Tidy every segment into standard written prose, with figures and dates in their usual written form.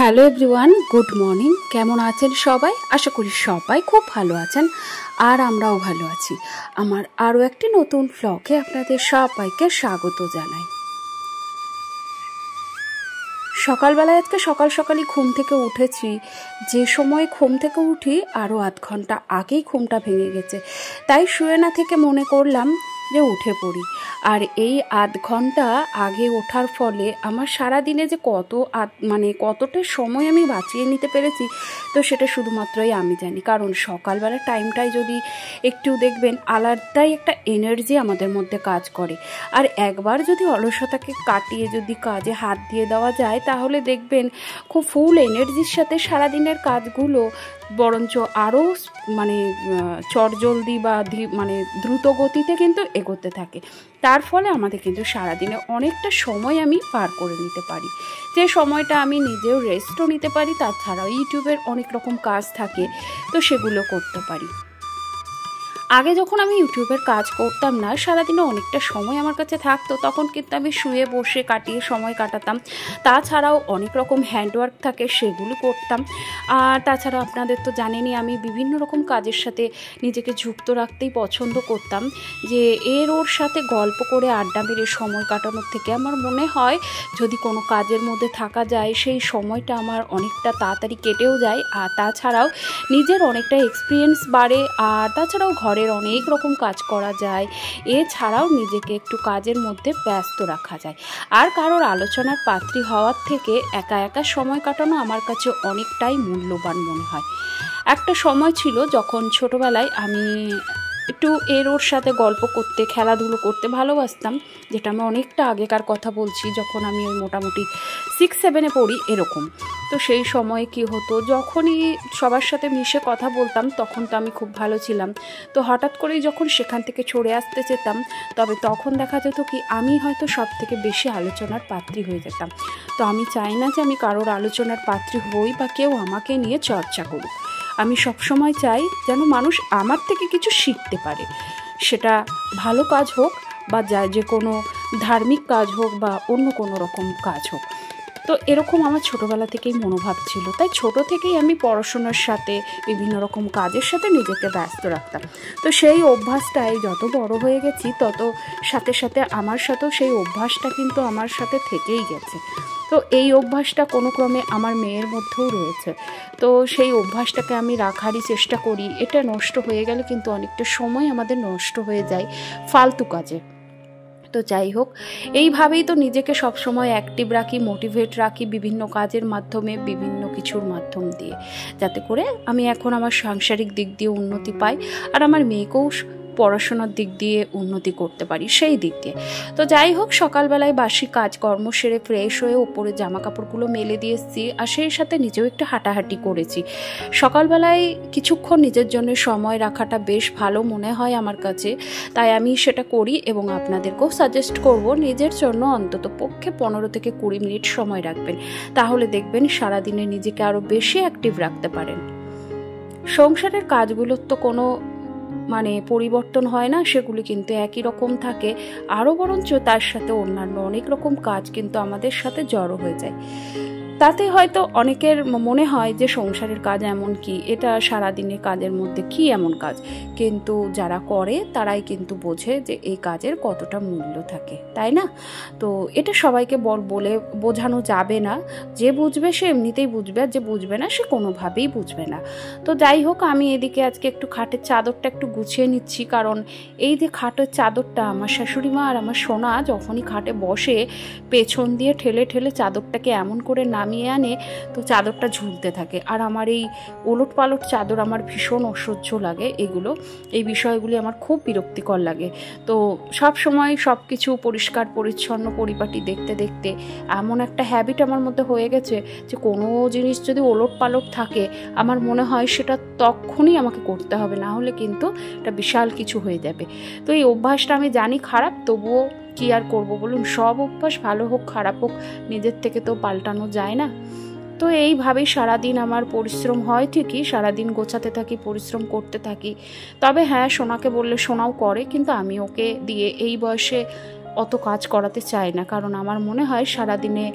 Hello everyone, good morning. কেমন আছেন সবাই? আশা করি সবাই খুব ভালো আছেন, আর আমরাও ভালো আছি। আমার আরও একটি নতুন ব্লগে আপনাদের সবাইকে স্বাগত জানাই। সকালবেলায় আজকে সকালই ঘুম থেকে উঠেছি। যে সময় ঘুম থেকে উঠি আরও আধ ঘন্টা আগেই ঘুমটা ভেঙে গেছে, তাই শুয়ে না থেকে মনে করলাম যে উঠে পড়ি। আর এই আধ ঘন্টা আগে ওঠার ফলে আমার সারা দিনে যে কতটা সময় আমি বাঁচিয়ে নিতে পেরেছি, তো সেটা শুধুমাত্রই আমি জানি। কারণ সকালবেলার টাইমটাই যদি একটু দেখবেন আলাদাই একটা এনার্জি আমাদের মধ্যে কাজ করে। আর একবার যদি অলসতাকে কাটিয়ে যদি কাজে হাত দিয়ে দেওয়া যায়, তাহলে দেখবেন খুব ফুল এনার্জির সাথে সারাদিনের কাজগুলো বরঞ্চ আরও চটজলদি বা দ্রুত গতিতে কিন্তু এগোতে থাকে। তার ফলে আমাদের কিন্তু সারাদিনে অনেকটা সময় আমি পার করে নিতে পারি, যে সময়টা আমি নিজেও রেস্টও নিতে পারি। তাছাড়াও ইউটিউবের অনেক রকম কাজ থাকে, তো সেগুলো করতে পারি। আগে যখন আমি ইউটিউবের কাজ করতাম না, সারাদিনে অনেকটা সময় আমার কাছে থাকতো, তখন কিন্তু আমি শুয়ে বসে কাটিয়ে সময় কাটাতাম। তাছাড়াও অনেক রকম হ্যান্ডওয়ার্ক থাকে, সেগুলো করতাম। আর তাছাড়া আপনাদের তো জানেনই, আমি বিভিন্ন রকম কাজের সাথে নিজেকে যুক্ত রাখতেই পছন্দ করতাম। যে ওর সাথে গল্প করে আড্ডা মেরে সময় কাটানোর থেকে আমার মনে হয় যদি কোনো কাজের মধ্যে থাকা যায়, সেই সময়টা আমার অনেকটা তাড়াতাড়ি কেটেও যায়। আর তাছাড়াও নিজের অনেকটা এক্সপিরিয়েন্স বাড়ে। আর তাছাড়াও ঘরের অনেক রকম কাজ করা যায়। এছাড়াও নিজেকে একটু কাজের মধ্যে ব্যস্ত রাখা যায়। আর কারোর আলোচনার পাত্রী হওয়ার থেকে একা একা সময় কাটানো আমার কাছে অনেকটাই মূল্যবান মনে হয়। একটা সময় ছিল যখন ছোটোবেলায় আমি একটু ওর সাথে গল্প করতে, খেলাধুলো করতে ভালোবাসতাম, যেটা আমি অনেকটা আগেকার কথা বলছি, যখন আমি ওই মোটামুটি 6-7-এ পড়ি এরকম। তো সেই সময়ে কি হতো, যখনই সবার সাথে মিশে কথা বলতাম তখন তো আমি খুব ভালো ছিলাম। তো হঠাৎ করেই যখন সেখান থেকে সরে আসতে যেতাম, তবে তখন দেখা যেত কি আমি হয়তো সব থেকে বেশি আলোচনার পাত্রী হয়ে যেতাম। তো আমি চাই না যে আমি কারোর আলোচনার পাত্রী হই বা কেউ আমাকে নিয়ে চর্চা করুক। আমি সবসময় চাই যেন মানুষ আমার থেকে কিছু শিখতে পারে, সেটা ভালো কাজ হোক বা যে কোনো ধার্মিক কাজ হোক বা অন্য কোনো রকম কাজ হোক। তো এরকম আমার ছোটোবেলা থেকেই মনোভাব ছিল। তাই ছোটো থেকেই আমি পড়াশোনার সাথে বিভিন্ন রকম কাজের সাথে নিজেকে ব্যস্ত রাখতাম। তো সেই অভ্যাসটাই যত বড় হয়ে গেছি, তত সাথে সাথে আমার সাথেও সেই অভ্যাসটা কিন্তু আমার সাথে থেকেই গেছে। তো এই অভ্যাসটা কোনো ক্রমে আমার মেয়ের মধ্যেও রয়েছে। তো সেই অভ্যাসটাকে আমি রাখারই চেষ্টা করি। এটা নষ্ট হয়ে গেলে কিন্তু অনেকটা সময় আমাদের নষ্ট হয়ে যায় ফালতু কাজে। তো যাই হোক, এইভাবেই তো নিজেকে সবসময় অ্যাক্টিভ রাখি, মোটিভেট রাখি বিভিন্ন কাজের মাধ্যমে, বিভিন্ন কিছুর মাধ্যম দিয়ে, যাতে করে আমি এখন আমার সাংসারিক দিক দিয়ে উন্নতি পাই আর আমার মেয়েকেও পড়াশোনার দিক দিয়ে উন্নতি করতে পারি সেই দিক দিয়ে। তো যাই হোক, সকালবেলায় বাসি কাজকর্ম সেরে ফ্রেশ হয়ে ওপরে জামা কাপড়গুলো মেলে দিয়ে এসেছি, আর সেই সাথে নিজেও একটু হাঁটাহাঁটি করেছি। সকালবেলায় কিছুক্ষণ নিজের জন্য সময় রাখাটা বেশ ভালো মনে হয় আমার কাছে, তাই আমি সেটা করি এবং আপনাদেরকেও সাজেস্ট করব নিজের জন্য অন্তত পক্ষে 15 থেকে 20 মিনিট সময় রাখবেন। তাহলে দেখবেন সারাদিনে নিজেকে আরও বেশি অ্যাক্টিভ রাখতে পারেন। সংসারের কাজগুলোর তো কোনো পরিবর্তন হয় না, সেগুলি কিন্তু একই রকম থাকে। আরও বরঞ্চ তার সাথে অন্যান্য অনেক রকম কাজ কিন্তু আমাদের সাথে জড়ো হয়ে যায়। তাতে হয়তো অনেকের মনে হয় যে সংসারের কাজ এমন কি, এটা সারাদিনের কাজের মধ্যে কি এমন কাজ, কিন্তু যারা করে তারাই কিন্তু বোঝে যে এই কাজের কতটা মূল্য থাকে, তাই না? তো এটা সবাইকে বলে বোঝানো যাবে না। যে বুঝবে সে এমনিতেই বুঝবে, আর যে বুঝবে না সে কোনোভাবেই বুঝবে না। তো যাই হোক, আমি এদিকে আজকে একটু খাটের চাদরটা একটু গুছিয়ে নিচ্ছি, কারণ এই যে খাটের চাদরটা আমার শাশুড়ি মা আর আমার সোনা যখনই খাটে বসে, পেছন দিয়ে ঠেলে ঠেলে চাদরটাকে এমন করে নামিয়ে আনে, তো চাদরটা ঝুলতে থাকে। আর আমার এই ওলট পালট চাদর আমার ভীষণ অসহ্য লাগে। এই বিষয়গুলি আমার খুব বিরক্তিকর লাগে। তো সব সময় সব কিছু পরিষ্কার পরিচ্ছন্ন পরিপাটি দেখতে দেখতে এমন একটা হ্যাবিট আমার মধ্যে হয়ে গেছে যে কোনো জিনিস যদি ওলট পালট থাকে, আমার মনে হয় সেটা তখনই আমাকে করতে হবে, না হলে কিন্তু এটা বিশাল কিছু হয়ে যাবে। তো এই অভ্যাসটা আমি জানি খারাপ, তবুও কি আর করবো বলুন, সব অভ্যাস ভালো হোক খারাপ হোক নিজের থেকে তো পাল্টানো যায় না। তো এইভাবেই সারাদিন আমার পরিশ্রম হয় ঠিকই, সারাদিন গোছাতে থাকি, পরিশ্রম করতে থাকি। তবে হ্যাঁ, সোনাকে বললে সোনাও করে, কিন্তু আমি ওকে দিয়ে এই বয়সে অত কাজ করাতে চাই না, কারণ আমার মনে হয় সারাদিনে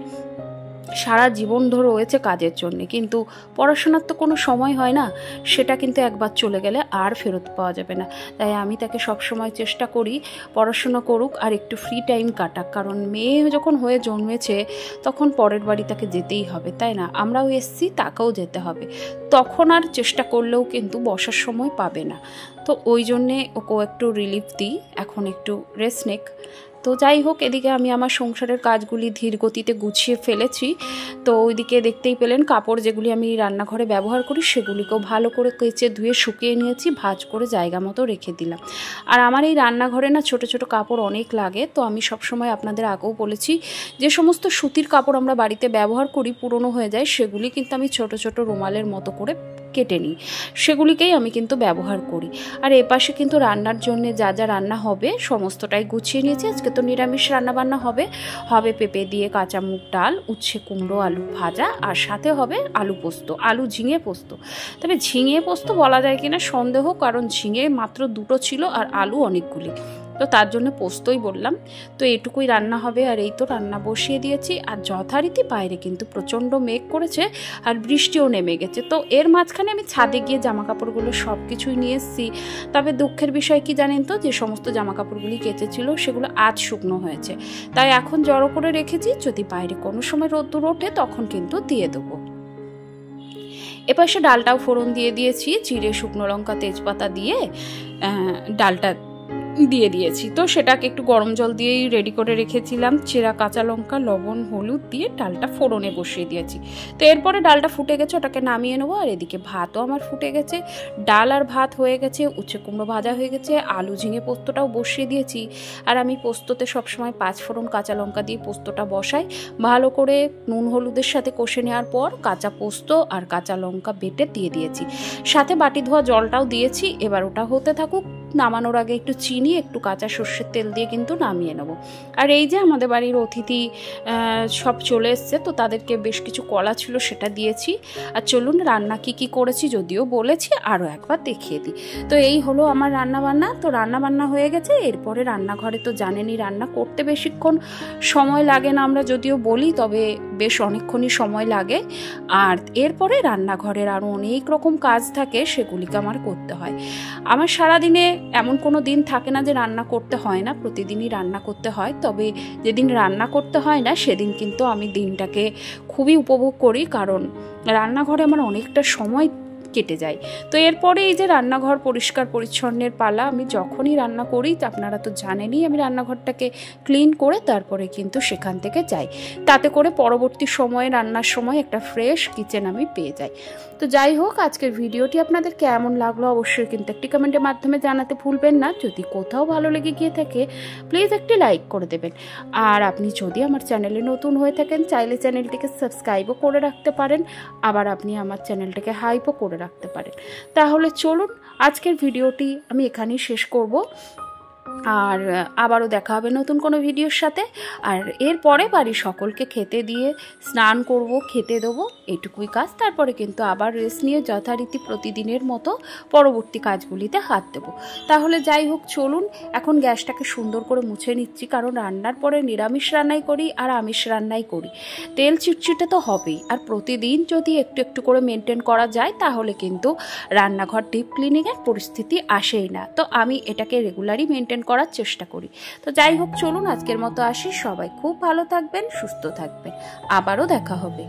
সারা জীবন ধরে রয়েছে কাজের জন্যে, কিন্তু পড়াশোনার তো কোনো সময় হয় না, সেটা কিন্তু একবার চলে গেলে আর ফেরত পাওয়া যাবে না। তাই আমি তাকে সবসময় চেষ্টা করি পড়াশোনা করুক আর একটু ফ্রি টাইম কাটাক, কারণ মেয়ে যখন হয়ে জন্মেছে তখন পরের বাড়ি তাকে যেতেই হবে, তাই না? আমরাও এসছি, তাকেও যেতে হবে, তখন আর চেষ্টা করলেও কিন্তু বসার সময় পাবে না। তো ওই জন্যে ওকে একটু রিলিফ দিই, এখন একটু রেস্ট নেক। তো যাই হোক, এদিকে আমি আমার সংসারের কাজগুলি ধীর গতিতে গুছিয়ে ফেলেছি। তো ওইদিকে দেখতেই পেলেন কাপড় যেগুলি আমি রান্নাঘরে ব্যবহার করি সেগুলিকেও ভালো করে কেচে ধুয়ে শুকিয়ে নিয়েছি, ভাঁজ করে জায়গা মতো রেখে দিলাম। আর আমার এই রান্নাঘরে না ছোট ছোট কাপড় অনেক লাগে, তো আমি সবসময় আপনাদের আগেও বলেছি যে সমস্ত সুতির কাপড় আমরা বাড়িতে ব্যবহার করি পুরনো হয়ে যায়, সেগুলি কিন্তু আমি ছোট ছোট রুমালের মতো করে কেটে নিই, সেগুলিকেই আমি কিন্তু ব্যবহার করি। আর এপাশে কিন্তু রান্নার জন্য যা যা রান্না হবে সমস্তটাই গুছিয়ে নিয়েছি। আজকে তো নিরামিষ রান্নাবান্না হবে, পেঁপে দিয়ে কাঁচা মুগ ডাল, উচ্ছে কুমড়ো আলু ভাজা, আর সাথে হবে আলু পোস্ত, আলু ঝিঙে পোস্ত। তবে ঝিঙে পোস্ত বলা যায় কিনা সন্দেহ, কারণ ঝিঙে মাত্র 2টো ছিল আর আলু অনেকগুলি, তো তার জন্য পোস্তই বললাম। তো এটুকুই রান্না হবে, আর এই তো রান্না বসিয়ে দিয়েছি। আর যথারীতি বাইরে কিন্তু প্রচণ্ড মেঘ করেছে আর বৃষ্টিও নেমে গেছে। তো এর মাঝখানে আমি ছাদে গিয়ে জামা কাপড়গুলো সব কিছুই নিয়ে এসেছি। তবে দুঃখের বিষয় কি জানেন তো, যে সমস্ত জামা কাপড়গুলি কেচেছিল সেগুলো আজ শুকনো হয়েছে, তাই এখন জড়ো করে রেখেছি, যদি বাইরে কোনো সময় রোদ্দুর ওঠে তখন কিন্তু দিয়ে দেবো। এপাশে ডালটাও ফোড়ন দিয়ে দিয়েছি, জিরে শুকনো লঙ্কা তেজপাতা দিয়ে ডালটা দিয়ে দিয়েছি। তো সেটাকে একটু গরম জল দিয়েই রেডি করে রেখেছিলাম, চেরা কাঁচা লঙ্কা লবণ হলুদ দিয়ে ডালটা ফোড়নে বসিয়ে দিয়েছি। তো এরপরে ডালটা ফুটে গেছে, ওটাকে নামিয়ে নেবো। আর এদিকে ভাতও আমার ফুটে গেছে, ডাল আর ভাত হয়ে গেছে, উচ্ছে কুমড়ো ভাজা হয়ে গেছে, আলু ঝিঙে পোস্তটাও বসিয়ে দিয়েছি। আর আমি পোস্ততে সবসময় 5 ফোড়ন কাঁচা লঙ্কা দিয়ে পোস্তটা বসাই, ভালো করে নুন হলুদের সাথে কষে নেওয়ার পর কাঁচা পোস্ত আর কাঁচা লঙ্কা বেটে দিয়ে দিয়েছি, সাথে বাটি ধোয়া জলটাও দিয়েছি। এবার ওটা হতে থাকুক, নামানোর আগে একটু চিনি একটু কাঁচা সর্ষের তেল দিয়ে কিন্তু নামিয়ে নেব। আর এই যে আমাদের বাড়ির অতিথি সব চলে এসছে, তো তাদেরকে বেশ কিছু কলা ছিল সেটা দিয়েছি। আর চলুন রান্না কি করেছি যদিও বলেছি, আরও একবার দেখিয়ে দিই। তো এই হলো আমার রান্নাবান্না। তো রান্নাবান্না হয়ে গেছে, এরপরে রান্নাঘরে তো জানেনই রান্না করতে বেশিক্ষণ সময় লাগে না, আমরা যদিও বলি তবে বেশ অনেকক্ষণই সময় লাগে। আর এরপরে রান্নাঘরের আরও অনেক রকম কাজ থাকে, সেগুলিকে আমার করতে হয়। আমার সারাদিনে এমন কোনো দিন থাকে না যে রান্না করতে হয় না, প্রতিদিনই রান্না করতে হয়। তবে যেদিন রান্না করতে হয় না সেদিন কিন্তু আমি দিনটাকে খুবই উপভোগ করি, কারণ রান্নাঘরে আমার অনেকটা সময় কেটে যায়। তো এরপরে এই যে রান্নাঘর পরিষ্কার পরিচ্ছন্নের পালা, আমি যখনই রান্না করি আপনারা তো জানেনই আমি রান্নাঘরটাকে ক্লিন করে তারপরে কিন্তু সেখান থেকে যাই, তাতে করে পরবর্তী সময়ে রান্নার সময় একটা ফ্রেশ কিচেন আমি পেয়ে যাই। তো যাই হোক, আজকের ভিডিওটি আপনাদের কেমন লাগলো অবশ্যই কিন্তু একটি কমেন্টের মাধ্যমে জানাতে ভুলবেন না। যদি কোথাও ভালো লেগে গিয়ে থাকে প্লিজ একটি লাইক করে দেবেন। আর আপনি যদি আমার চ্যানেলে নতুন হয়ে থাকেন চাইলে চ্যানেলটিকে সাবস্ক্রাইবও করে রাখতে পারেন, আবার আপনি আমার চ্যানেলটাকে হাইপও করে রাখতে পারেন। তাহলে চলুন আজকের ভিডিওটি আমি এখানেই শেষ করব, আর আবারও দেখা হবে নতুন কোনো ভিডিওর সাথে। আর এরপরে বাড়ির সকলকে খেতে দিয়ে স্নান করব, খেতে দেবো, এটুকুই কাজ। তারপরে কিন্তু আবার রেস্ট নিয়ে যথারীতি প্রতিদিনের মতো পরবর্তী কাজগুলিতে হাত দেবো। তাহলে যাই হোক, চলুন এখন গ্যাসটাকে সুন্দর করে মুছে নিচ্ছি, কারণ রান্নার পরে নিরামিষ রান্নাই করি আর আমিষ রান্নাই করি, তেল চিটচিটে তো হবেই। আর প্রতিদিন যদি একটু একটু করে মেনটেন করা যায় তাহলে কিন্তু রান্নাঘর ডিপ ক্লিনিংয়ের পরিস্থিতি আসেই না। তো আমি এটাকে রেগুলারই মেনটেন করার চেষ্টা করি। তো যাই হোক, চলুন আজকের মতো আসি। সবাই খুব ভালো থাকবেন, সুস্থ থাকবেন, আবারও দেখা হবে।